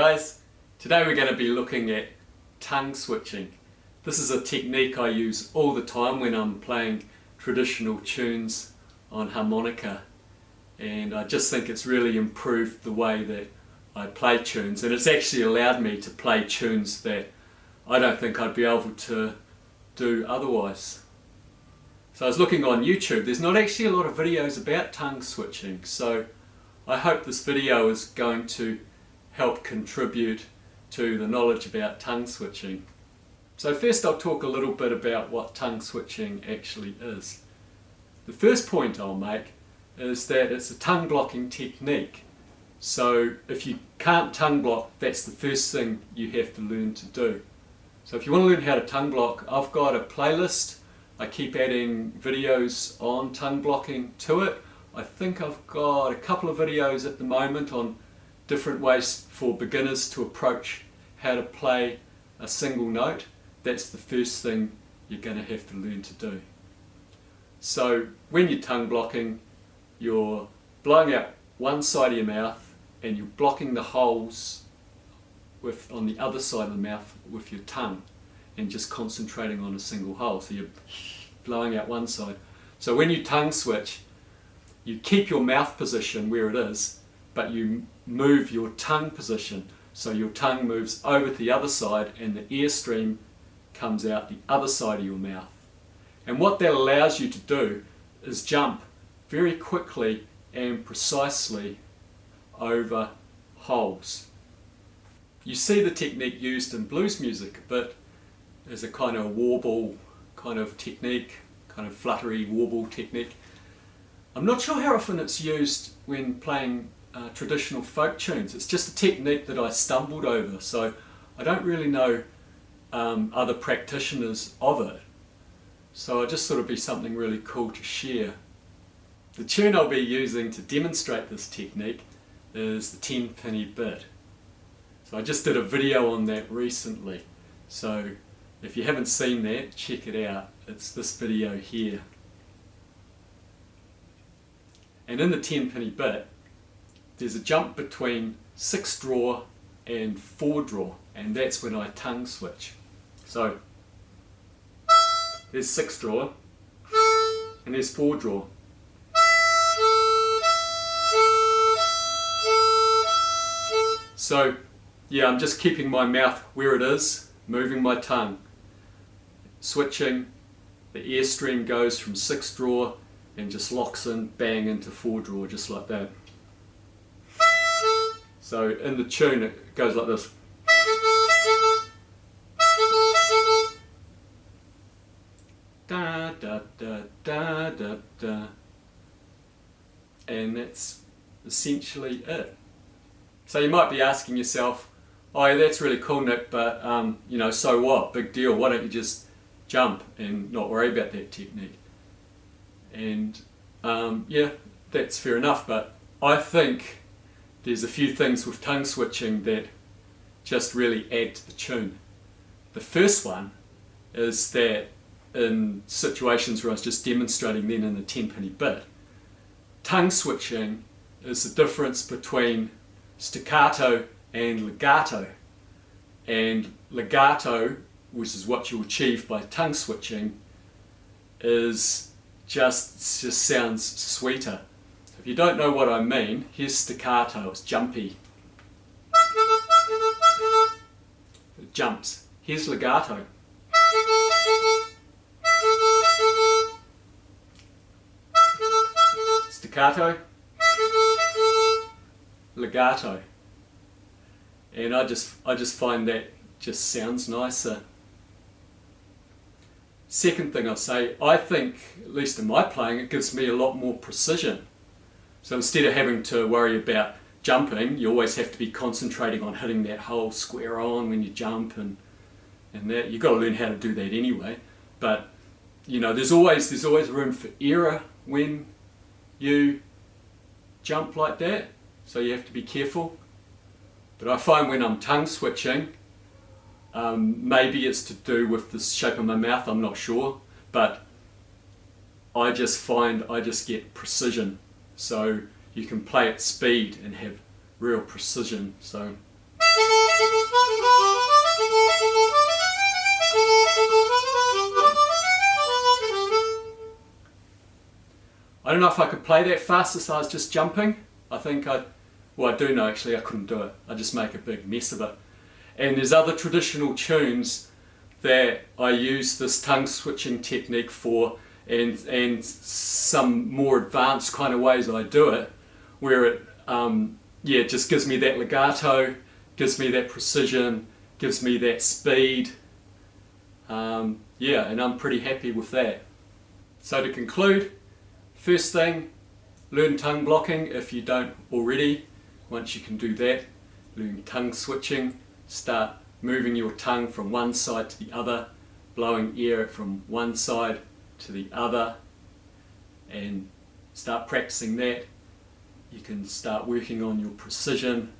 guys, today we're going to be looking at tongue switching. This is a technique I use all the time when I'm playing traditional tunes on harmonica, and I just think it's really improved the way that I play tunes, and it's actually allowed me to play tunes that I don't think I'd be able to do otherwise. So I was looking on YouTube. There's not actually a lot of videos about tongue switching, so I hope this video is going to help contribute to the knowledge about tongue switching. So first I'll talk a little bit about what tongue switching actually is. The first point I'll make is that it's a tongue blocking technique. So if you can't tongue block, that's the first thing you have to learn to do. So if you want to learn how to tongue block, I've got a playlist. I keep adding videos on tongue blocking to it. I think I've got a couple of videos at the moment on different ways for beginners to approach how to play a single note. That's the first thing you're going to have to learn to do. So when you're tongue blocking, you're blowing out one side of your mouth and you're blocking the holes on the other side of the mouth with your tongue and just concentrating on a single hole. So you're blowing out one side. So when you tongue switch, you keep your mouth position where it is, but you move your tongue position. So your tongue moves over to the other side and the airstream comes out the other side of your mouth. And what that allows you to do is jump very quickly and precisely over holes. You see the technique used in blues music a bit as a kind of warble kind of technique, kind of fluttery warble technique. I'm not sure how often it's used when playing traditional folk tunes. It's just a technique that I stumbled over, so I don't really know other practitioners of it. So I just thought it'd be something really cool to share. The tune I'll be using to demonstrate this technique is the 10-penny bit. So I just did a video on that recently. So if you haven't seen that, check it out. It's this video here. And in the 10-penny bit, there's a jump between 6th draw and 4 draw, and that's when I tongue switch. So there's 6th draw and there's 4 draw. So yeah, I'm just keeping my mouth where it is, moving my tongue, switching. The airstream goes from 6th draw and just locks in, bang, into 4 draw, just like that. So in the tune it goes like this. Da da da da da da. And that's essentially it. So you might be asking yourself, oh yeah, that's really cool, Nick, but you know, so what? Big deal. Why don't you just jump and not worry about that technique? And yeah, that's fair enough, but I think there's a few things with tongue switching that just really add to the tune. The first one is that in situations where I was just demonstrating then in the 10-penny bit, tongue switching is the difference between staccato and legato. And legato, which is what you achieve by tongue switching, is just sounds sweeter. If you don't know what I mean, here's staccato, it's jumpy. It jumps. Here's legato. Staccato, legato. And I just find that just sounds nicer. Second thing I'll say, I think, at least in my playing, it gives me a lot more precision. So instead of having to worry about jumping, you always have to be concentrating on hitting that hole square on when you jump, and that you've got to learn how to do that anyway. But you know, there's always room for error when you jump like that, so you have to be careful. But I find when I'm tongue switching, maybe it's to do with the shape of my mouth, I'm not sure, but I just find I just get precision. So you can play at speed and have real precision. So I don't know if I could play that fast as I was just jumping. I think well, I do know actually I couldn't do it. I just make a big mess of it. And there's other traditional tunes that I use this tongue switching technique for, and some more advanced kind of ways I do it, where it yeah, it just gives me that legato, gives me that precision, gives me that speed. Yeah, and I'm pretty happy with that. So to conclude, first thing, learn tongue blocking if you don't already. Once you can do that, learn tongue switching. Start moving your tongue from one side to the other, blowing air from one side to the other, and start practicing that. You can start working on your precision,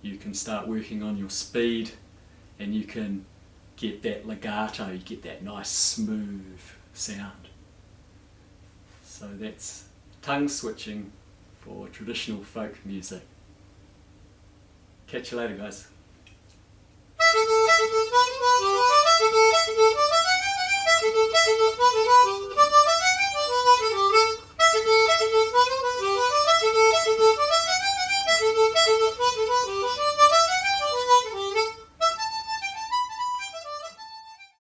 you can start working on your speed, and you can get that legato, you get that nice smooth sound. So that's tongue switching for traditional folk music. Catch you later, guys.